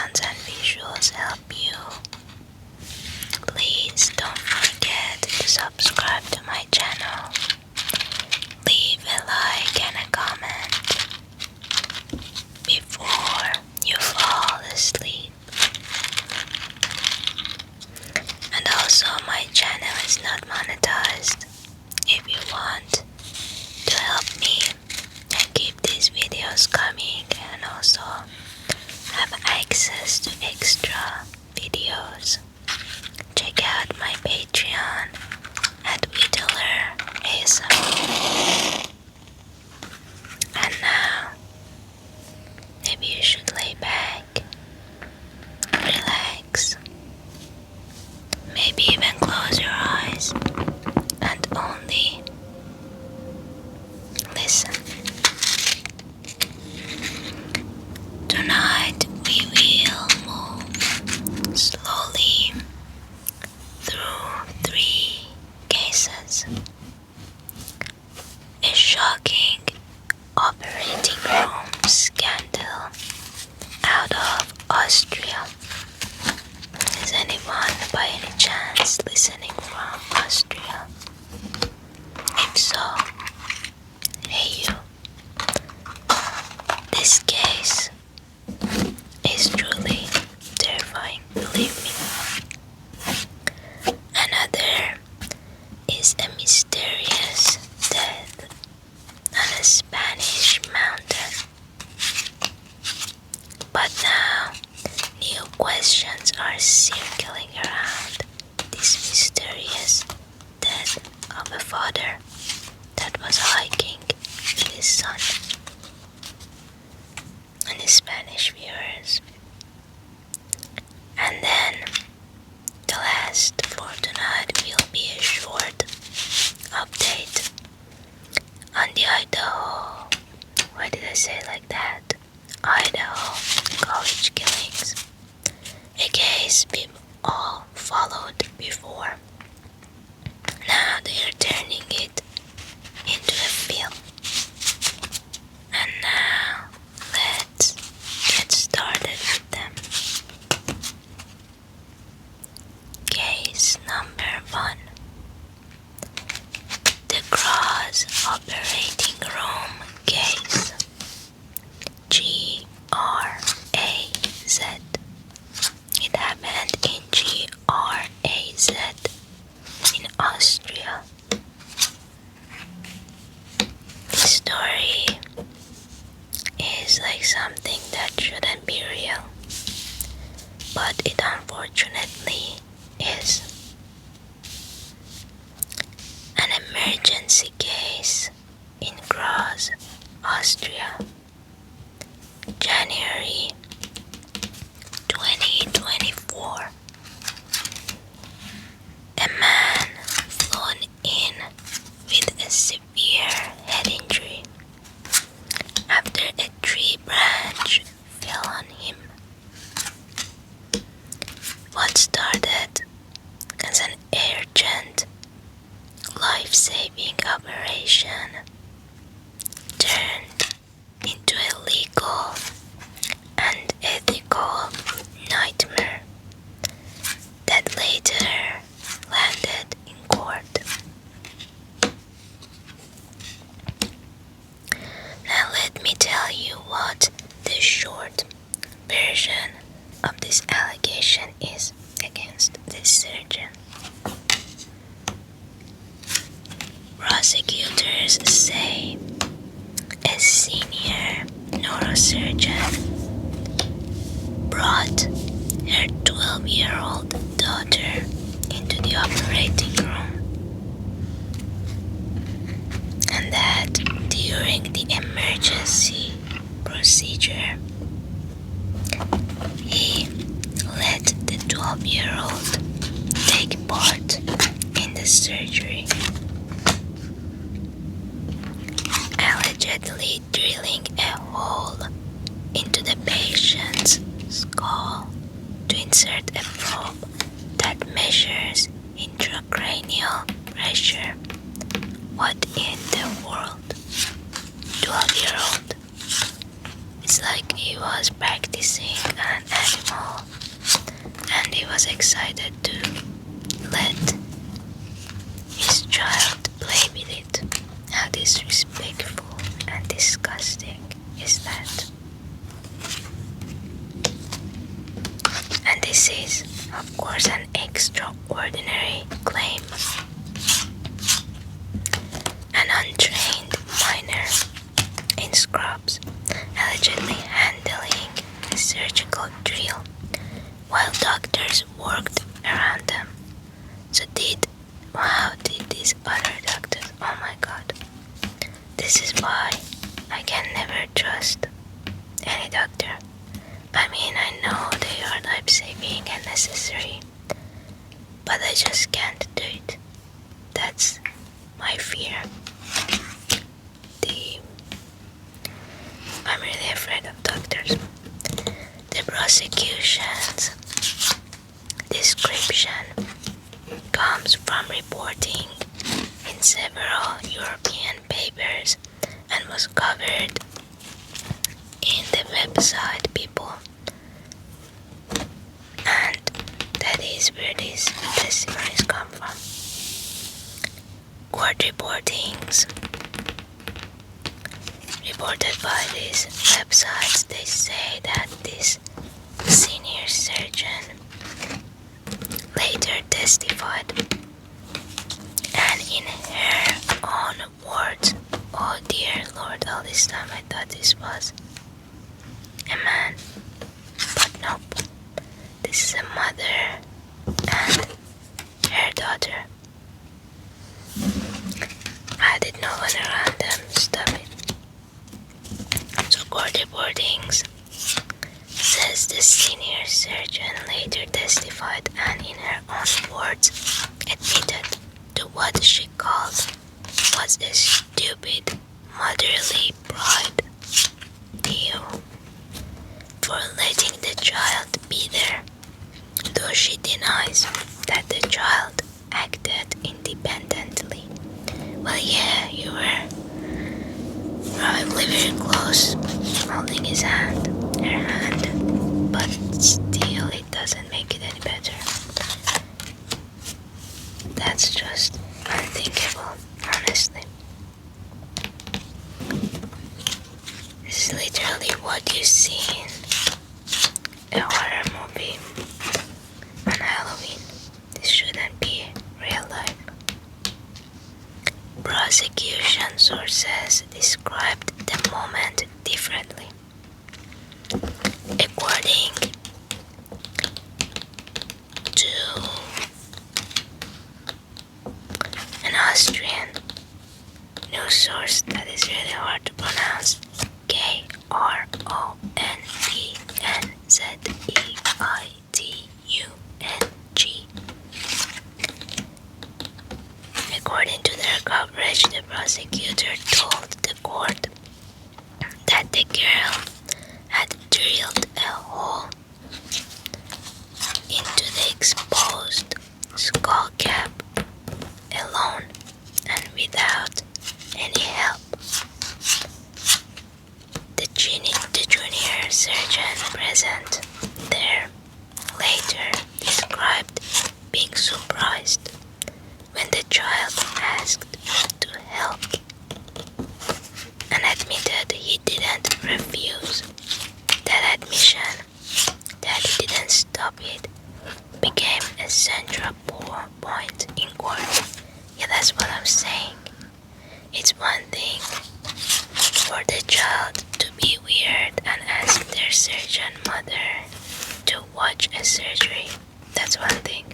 sounds and visuals help you, please don't forget to subscribe to my channel. Leave a like and a comment before you fall asleep. And also, my channel is not monetized. If you want to help me and keep these videos coming and also have access to extra videos, check out my Patreon at Whittler ASMR. And now, maybe you should lay back, relax, maybe even close your eyes and only listen. Tonight we will move slowly through 3 cases. A shocking operating room scandal out of Austria. Is anyone by any chance listening from Austria? If so, hey you. This case is truly terrifying, believe me. Another is a mysterious death on a Spanish mountain. But now, new questions are circling around this mysterious death of a father that was hiking with his son. And his Spanish viewers. And then the last for tonight will be a short update on the Idaho, why did I say it like that? Idaho college killings. A case we've all followed before. Now they are turning it into a film. And now let's get started with them. Case number 1. The Cross Operating Room Case. GRAZ. It happened in GRAZ in Austria. This story is like something that shouldn't be real, but it unfortunately is. An emergency case in Graz, Austria, January 2024. A man flown in with a severe head injury after a tree branch fell on him. What started as an urgent life-saving operation turned into a legal and ethical nightmare that later landed in court. Now let me tell you what the short version of this allegation is against this surgeon. Prosecutors say a senior neurosurgeon brought her 12-year-old daughter into the operating room, and that during the emergency procedure, he let the 12-year-old take part in the surgery, allegedly drilling a hole into the patient's skull to insert a probe that measures intracranial pressure. What in the world? 12-year-old. It's like he was practicing an animal he was excited to let his child play with it. How disrespectful and disgusting is that? And this is, of course, an extraordinary claim. An untrained miner in scrubs allegedly handling a surgical drill while doctors worked around them. So how did these other doctors? Oh my god. This is why I can never trust any doctor. I mean, I know they are life-saving and necessary, but I just can't do it. That's my fear. I'm really afraid of doctors. The prosecution's description comes from reporting in several European papers and was covered in the website People. And that is where these testimonies come from. Court reportings reported by these websites, they say that this senior surgeon later testified, and in her own words, oh dear Lord, all this time I thought this was a man, but nope, this is a mother and her daughter. I did no one around them, stop it. So court reportings says the senior surgeon later testified and in her own words admitted to what she called was a stupid motherly pride. Ew. For letting the child be there, though she denies that the child acted independently. Well, yeah, you were probably very close, holding his hand, her hand, but still it doesn't make it any better. That's just unthinkable, honestly. This is literally what you see in a horror movie on Halloween. This shouldn't be real life. Prosecution sources described the moment differently. According to an Austrian news source that is really hard to pronounce, KRONNZEITUNG. According to their coverage, the prosecutor told the court that the girl had drilled a hole into the exposed skull cap alone and without any help. The junior surgeon present there later described being surprised when the child asked to help and admitted he didn't refuse. That admission that he didn't stop it became a central point in court. Yeah, that's what I'm saying. It's one thing for the child to be weird and ask their surgeon mother to watch a surgery. That's one thing.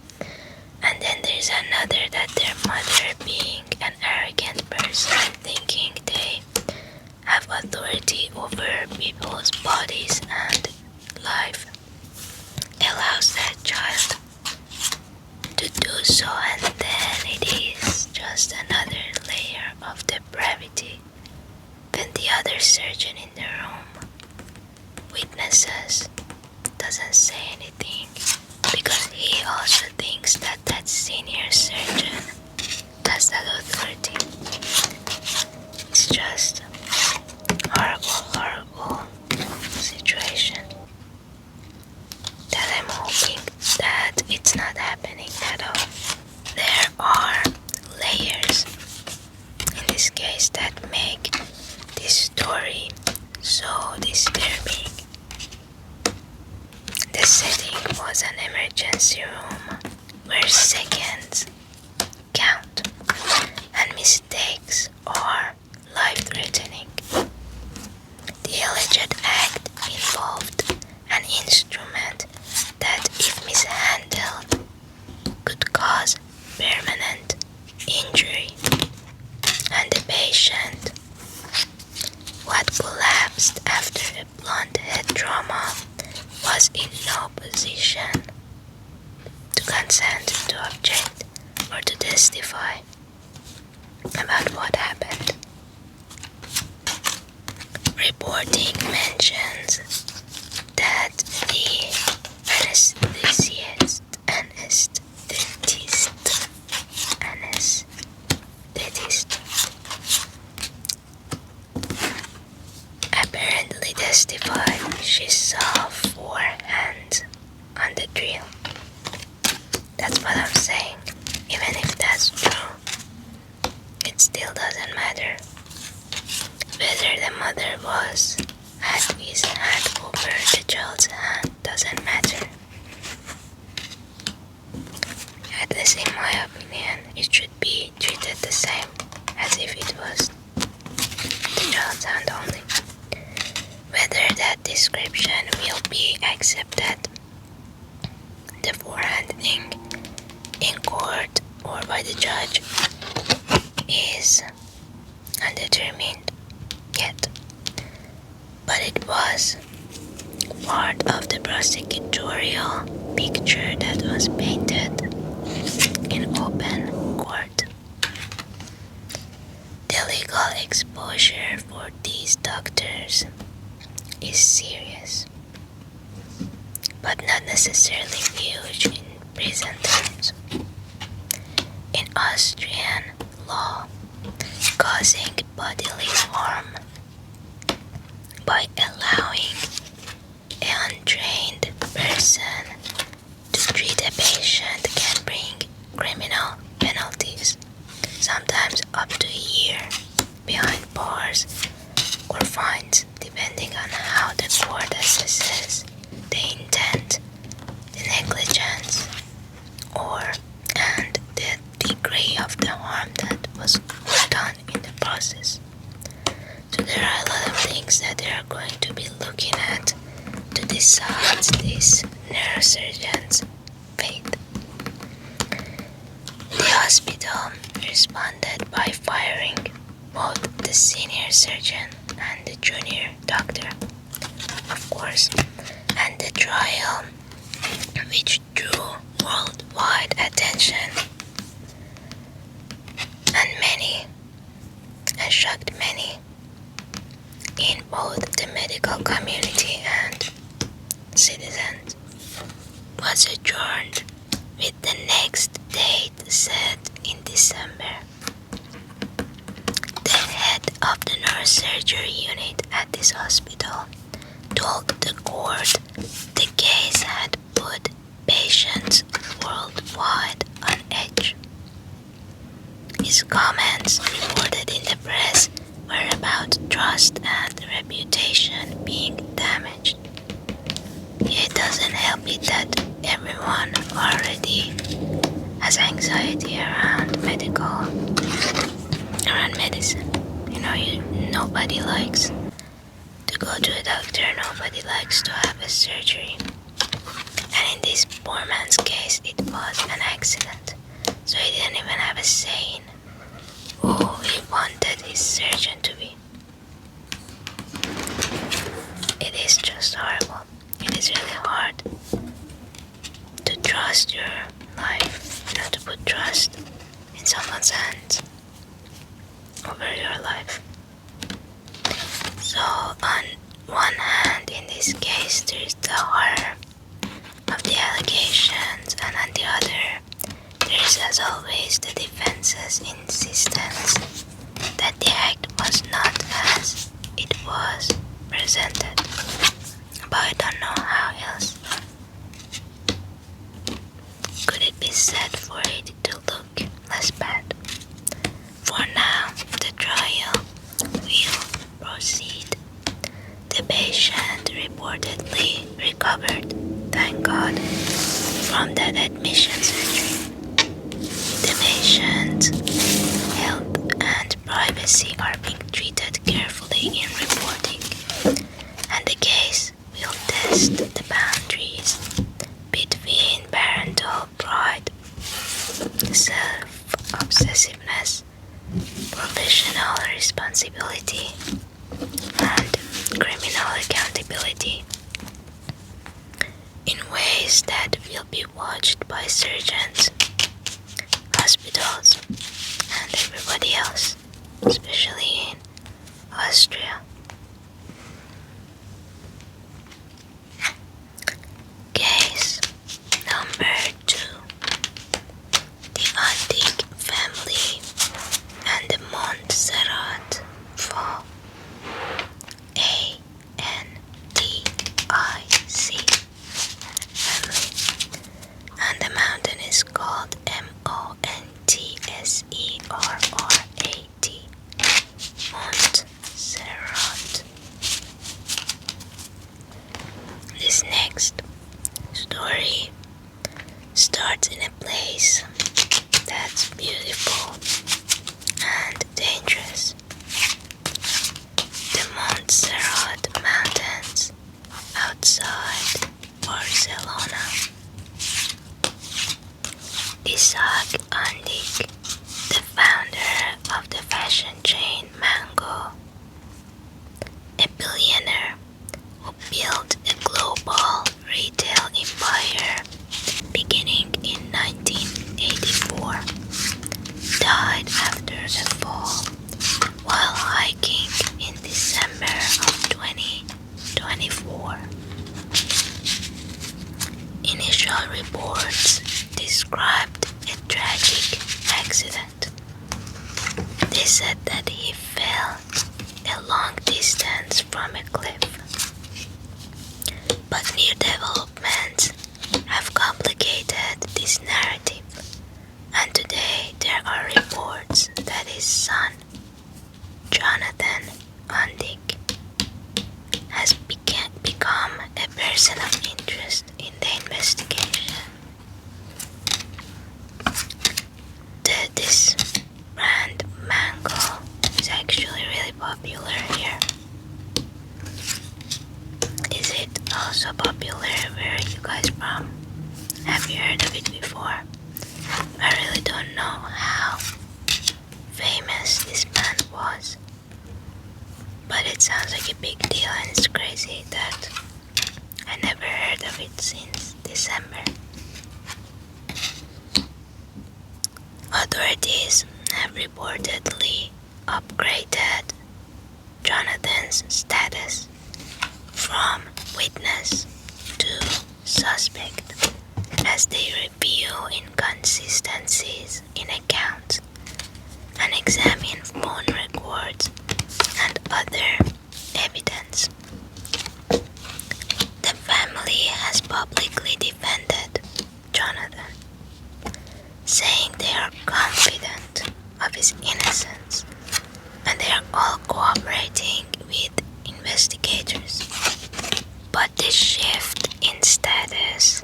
And then there's another that their mother, being an arrogant person, thinking they have authority over people's bodies and life, allows that child to do so, and then it is just another layer of depravity when the other surgeon in the room witnesses doesn't say anything because he also thinks that that senior surgeon has that authority. It's just horrible situation that I'm hoping that it's not happening at all. There are layers in this case that make this story so disturbing. The setting was an emergency room where seconds count and mistakes are life-threatening. The alleged act involved an instrument that, if mishandled, could cause permanent injury, and the patient, what collapsed after a blunt head trauma, was in no position to consent to object or to testify about what happened. Reporting mentions that the anesthetist apparently testified she saw 4 hands on the drill. That's what I'm saying. Even if that's true, it still doesn't matter. Whether the mother had his hand over the child's hand doesn't matter. At least in my opinion, it should be treated the same as if it was the child's hand only. Whether that description will be accepted, the forehand thing, in court or by the judge, is undetermined yet. But it was part of the prosecutorial picture that was painted in open court. The legal exposure for these doctors is serious, but not necessarily huge in prison terms. In Austrian law, causing bodily harm by allowing an untrained person to treat a patient can bring criminal penalties, sometimes up to a year behind bars or fines, depending on how the court assesses the intent, the negligence, and the degree of the harm that was done in the process. So there are a lot of things that they are going to be looking at to decide this neurosurgeon's fate. The hospital responded by firing both the senior surgeon and the junior doctor, of course, and the trial, which drew worldwide attention and shocked many in both the medical community and citizens, was adjourned with the next date set in December. The head of the neurosurgery unit at this hospital told the court the case had put patients worldwide on edge. His comments reported in the press were about trust and reputation being damaged. It doesn't help it that everyone already has anxiety around medicine. Nobody likes to go to a doctor, nobody likes to have a surgery. And in this poor man's case, it was an accident. So he didn't even have a say in who he wanted his surgeon to be. It is just horrible. It is really hard to trust your life, to put trust in someone's hands over your life. So on one hand, in this case, there is the horror of the allegations, and on the other, there is, as always, the defense's insistence that the act was not as it was presented. But I don't know how else set for it to look less bad. For now, the trial will proceed. The patient reportedly recovered, thank God, from that admission surgery. The patient's health and privacy are being treated carefully in reporting, and the case will test the boundaries between parental pride, self-obsessiveness, professional responsibility, and criminal accountability in ways that will be watched by surgeons, hospitals, and everybody else, especially in Austria. Case number 2. The Antic family and the Montserrat fall. A-N-T-I-C family. And the mountain is called Montserrat. Montserrat. This next story starts in a place that's beautiful and dangerous. The Montserrat Mountains outside Barcelona. Isaac Andik, the founder of the fashion chain Mango, a billionaire who built a global retail empire beginning in 1984, died after a fall while hiking in December of 2024. Initial reports described a tragic accident. They said that he fell a long distance from a cliff. But new developments have complicated this narrative, and today there are reports that his son, Jonathan Andik, has become a person of interest in the investigation. This brand Mango is actually really popular here. Is it also popular where are you guys from? Have you heard of it before? I really don't know how famous this band was, but it sounds like a big deal, and it's crazy that I never heard of it since December. Authorities have reportedly upgraded Jonathan's status from witness to suspect as they review inconsistencies in accounts and examine phone records and other evidence. The family has publicly defended Jonathan, saying they are confident of his innocence and they are all cooperating with investigators. But the shift in status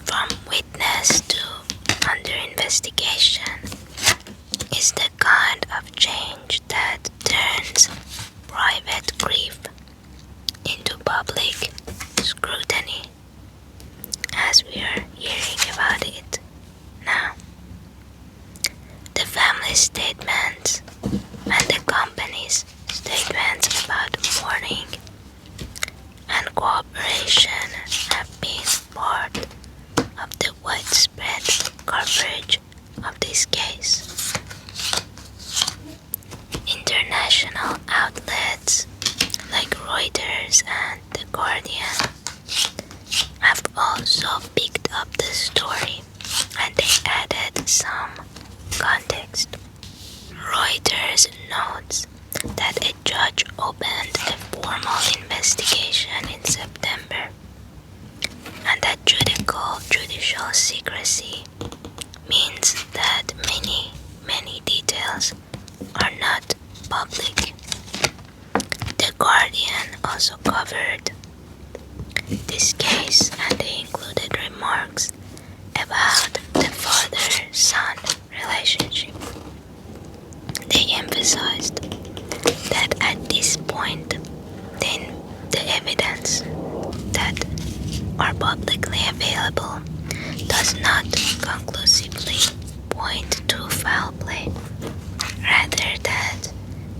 from witness to under investigation is the kind of change that turns private grief into public scrutiny, as we are hearing about it now. The family statements and the company's statements about mourning and cooperation have been part of the widespread coverage of this case. International outlets like Reuters and The Guardian have also picked up the story, and they added some context. Reuters notes that a judge opened a formal investigation in September, and that judicial secrecy also covered this case, and they included remarks about the father-son relationship. They emphasized that at this point, then the evidence that are publicly available does not conclusively point to foul play. Rather, that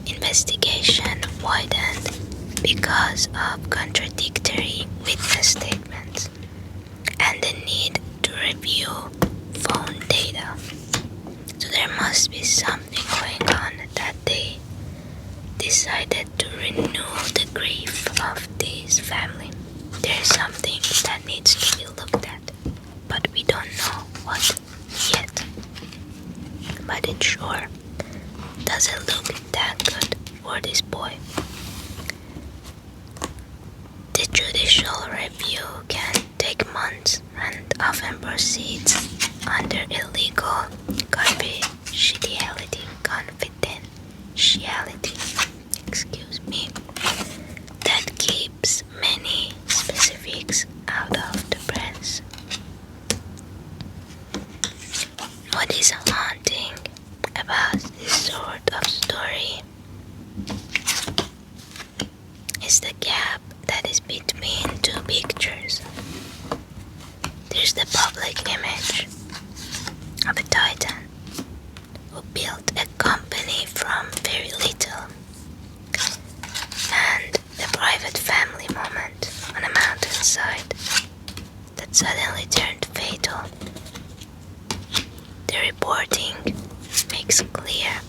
investigation widened because of contradictory witness statements and the need to review phone data. So there must be something going on that they decided to renew the grief of this family. There's something that needs to be looked at, but we don't know what yet. But it sure doesn't look that good for this boy. The judicial review can take months and often proceeds under illegal confidentiality, that keeps many specifics out of the press. What is haunting about this sort of story is the gap that is between two pictures. There's the public image of a titan who built a company from very little, and the private family moment on a mountainside that suddenly turned fatal. The reporting makes clear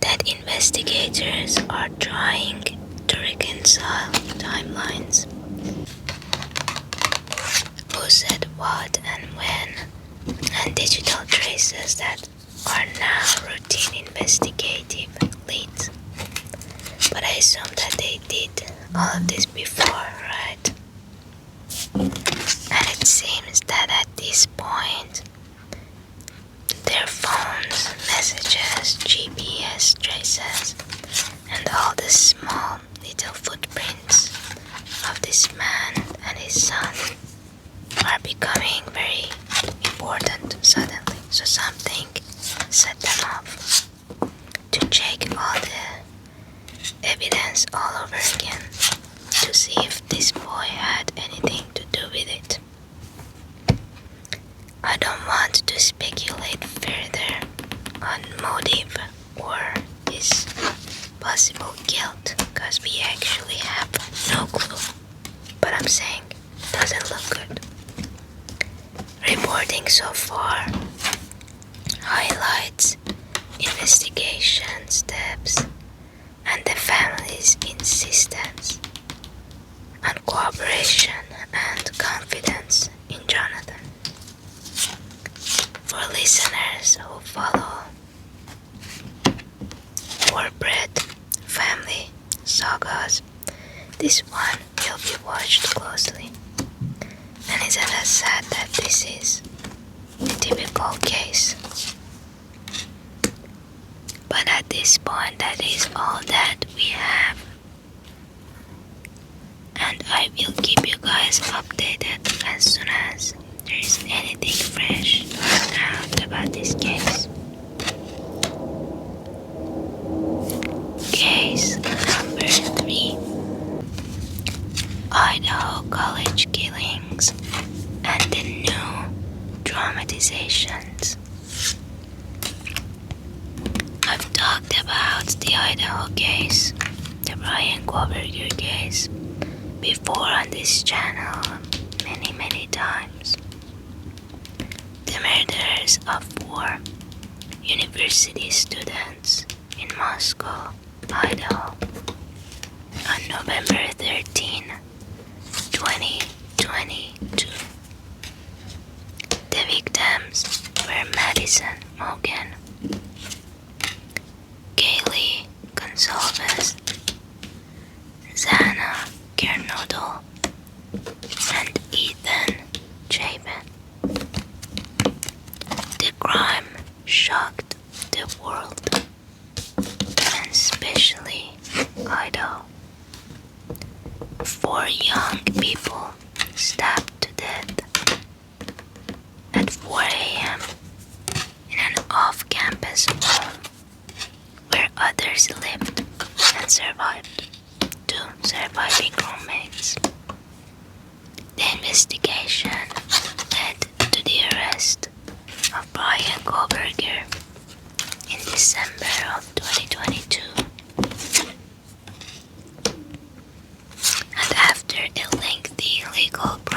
that investigators are trying to reconcile timelines. Who said what and when, and digital traces that are now routine investigative leads. But I assume that they did all of this before, right? And it seems that at this point, their phones, messages, GPS traces, and all the small little footprints of this man and his son are becoming very important suddenly. So something set them off to check all the evidence all over again to see if this boy had anything to do with it. I don't want to speculate further on motive or his possible guilt, because we actually have no clue. But I'm saying it doesn't look good. Reporting so far highlights investigation steps and the family's insistence on cooperation and confidence in Jonathan. For listeners who follow corporate family sagas, this one will be watched closely. And isn't it sad that this is a typical case? But at this point, that is all that we have. And I will keep you guys updated as soon as there is anything fresh out about this case. Case number 3. Idaho college killings and the new dramatizations. I've talked about the Idaho case, the Brian Koberger case, before on this channel many times. The murders of 4 university students in Moscow, Idaho, on November 13, 2022. The victims were Madison Mogan, Kaylee Gonsalves, Zana Kernodle, and Ethan Chapin. The crime shocked the world, and especially Idaho.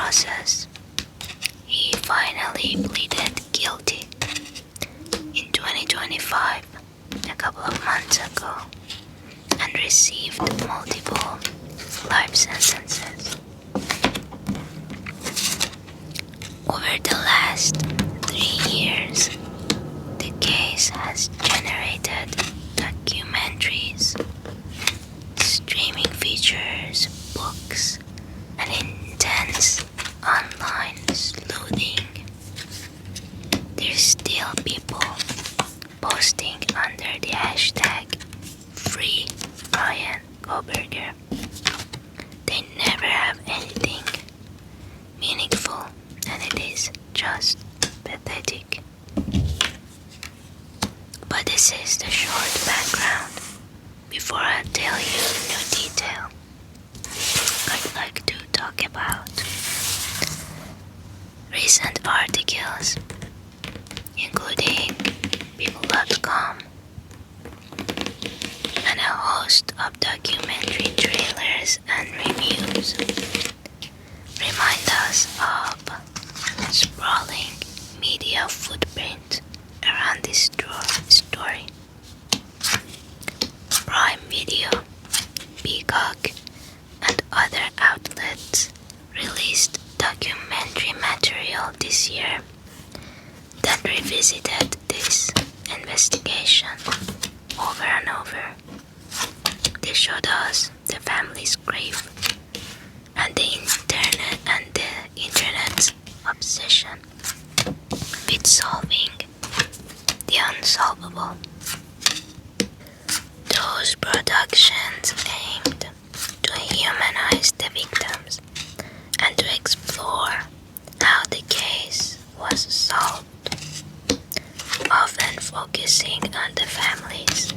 process, he finally pleaded guilty in 2025, a couple of months ago, and received multiple life sentences. Over the last 3 years, the case has generated documentaries, streaming features, books, and intense online sleuthing. There's still people posting under the hashtag Free Brian Koberger. They never have anything meaningful, and it is just pathetic. But this is the short background. Before I tell you new detail, I'd like to talk about recent articles, including People.com, and a host of documentary trailers and reviews remind us of sprawling media footprint around this story. Prime Video, Peacock, and other outlets released documentary material this year that revisited this investigation over and over. They showed us the family's grief and the internet's obsession with solving the unsolvable. Those productions aimed to humanize the victims and to explore how the case was solved, often focusing on the families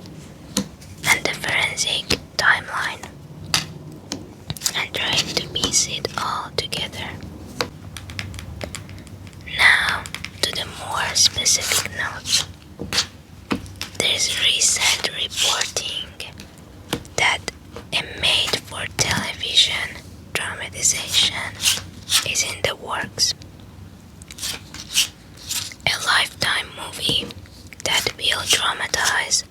and the forensic timeline and trying to piece it all together. Now to the more specific notes. There's recent reporting that a made-for-television dramatization is in the works. A Lifetime movie that will dramatize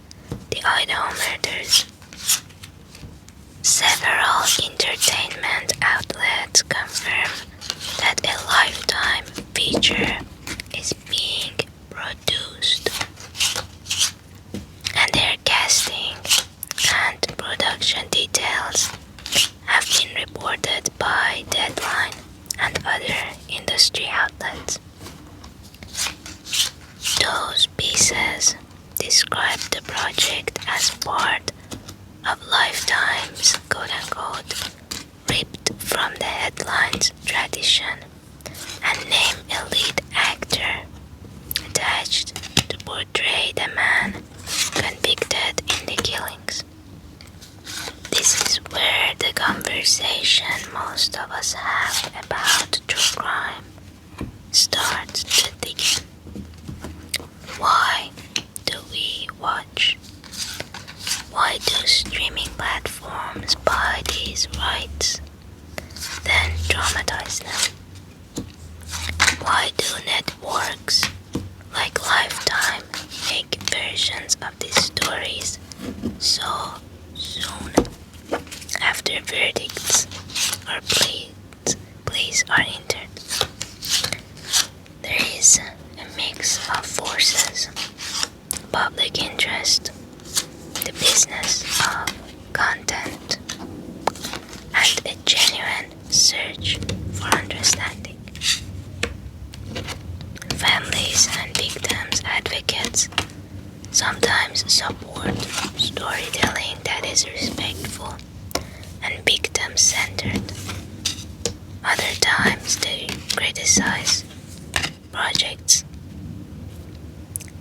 the Idaho murders. Several entertainment outlets confirm that a Lifetime feature is being produced, and their casting and production details have been reported by Deadline and other industry outlets. Those pieces describe the project as part of Lifetime's quote-unquote ripped from the headlines tradition and name a lead actor attached to portray the man convicted in the killings. This is where the conversation most of us have about true crime starts to thicken. Why do we watch? Why do streaming platforms buy these rights, then dramatize them? Why do networks like Lifetime make versions of these stories so soon after verdicts or pleas are entered? There is a mix of forces: public interest, the business of content, and a genuine search for understanding. Families and victims advocates sometimes support storytelling that is respectful and victim-centered. Other times they criticize projects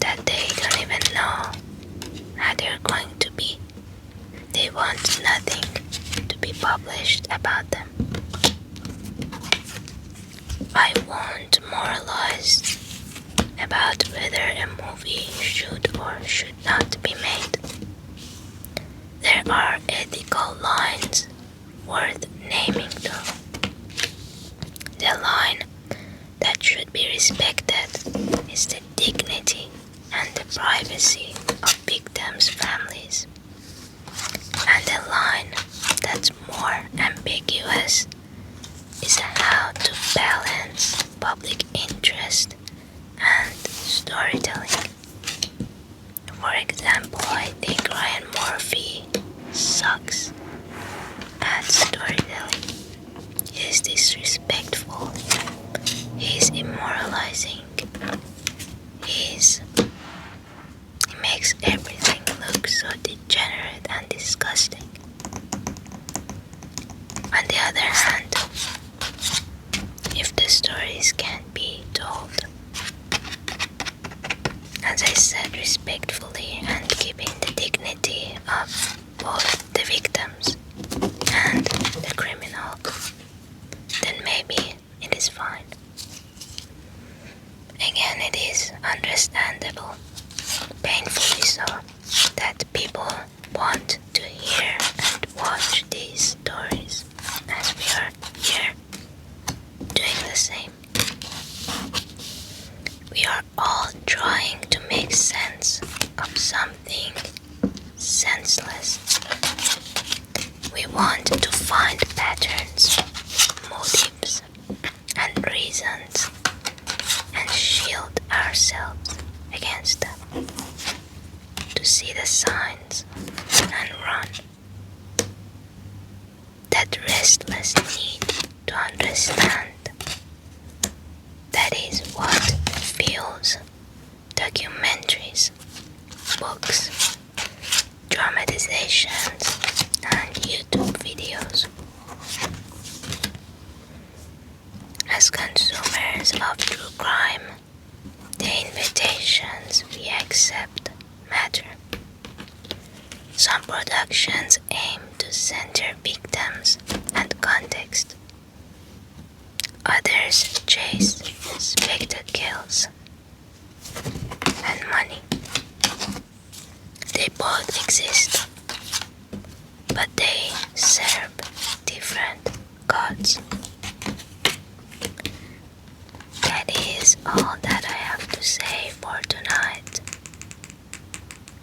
that they don't even know how they're going to be. They want nothing to be published about them. I won't moralize about whether a movie should or should not be made. There are ethical lines worth naming though. The The line that should be respected is the dignity and the privacy of victims' families. And the line that's more ambiguous is how to balance public interest and storytelling. For example, I think Ryan Murphy sucks at storytelling. He is disrespectful. He is immoralizing. He makes everything look so degenerate and disgusting. On the other hand, if the stories can't be told, as I said, respectfully and keeping the dignity of both the victims and the criminal, then maybe it is fine. Again, it is understandable, painfully so, that people want to hear and watch these stories as we are here doing the same. We are all trying to make sense of something senseless. We want to find patterns, motives, and reasons, and shield ourselves against them. To see the signs and run. That restless need to understand. That is what fuels documentaries, books, dramatizations, and YouTube videos. As consumers of true crime, the invitations we accept matter. Some productions aim to center victims and context. Others chase spectacles and money. They both exist, but they serve different gods. That is all that I have to say for tonight.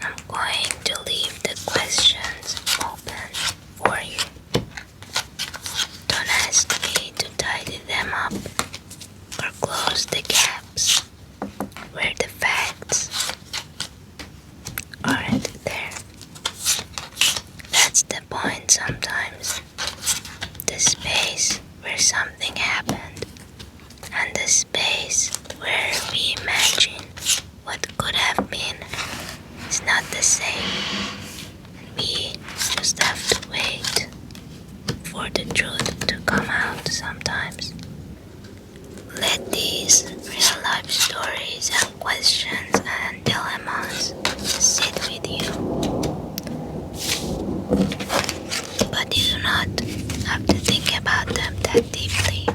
I'm going to leave the questions open for you. Don't ask me to tidy them up or close the gaps where the facts aren't there. That's the point sometimes. The space where something happened and the space where we imagine what could have been is not the same. We just have to wait for the truth to come out sometimes. Let these real-life stories and questions and dilemmas sit with you. But you do not have to think about them that deeply.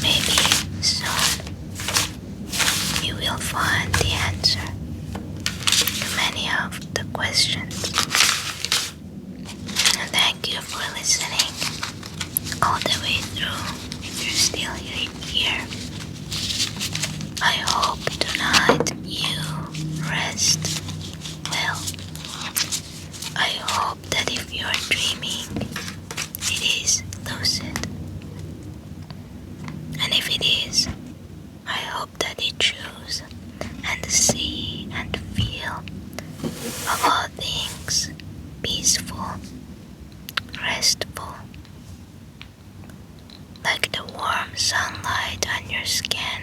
Maybe soon you will find the answer to many of the questions. And thank you for listening all the way through if you're still here. I hope tonight you rest well. I hope that if you're dreaming, it is lucid. And if it is, I hope that you choose and see and feel of all things peaceful, restful, like the warm sunlight on your skin,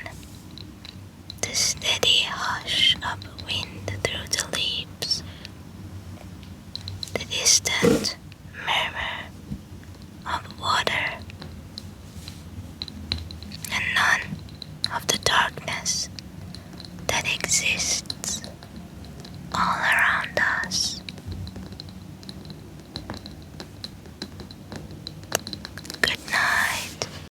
the steady hush of wind through the leaves, the distant